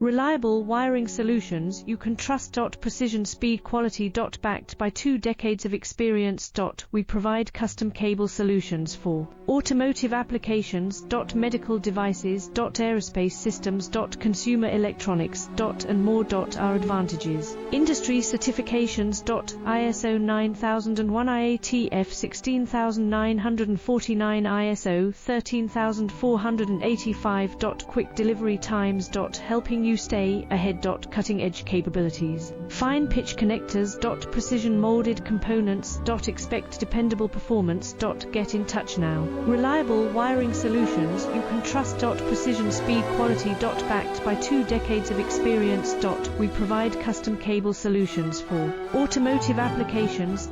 Reliable wiring solutions you can trust. Precision, speed, quality. Backed by 2 decades of experience. We provide custom cable solutions for automotive applications. Medical devices. Aerospace systems. Consumer electronics. And more. Our advantages: industry certifications. ISO 9001, IATF 16949, ISO 13485. Quick delivery times. Helping you stay ahead. Cutting edge capabilities. Fine pitch connectors. Precision molded components. Expect dependable performance. Get in touch now. Reliable wiring solutions you can trust. Precision, speed, quality. Backed by 2 decades of experience. We provide custom cable solutions for automotive applications.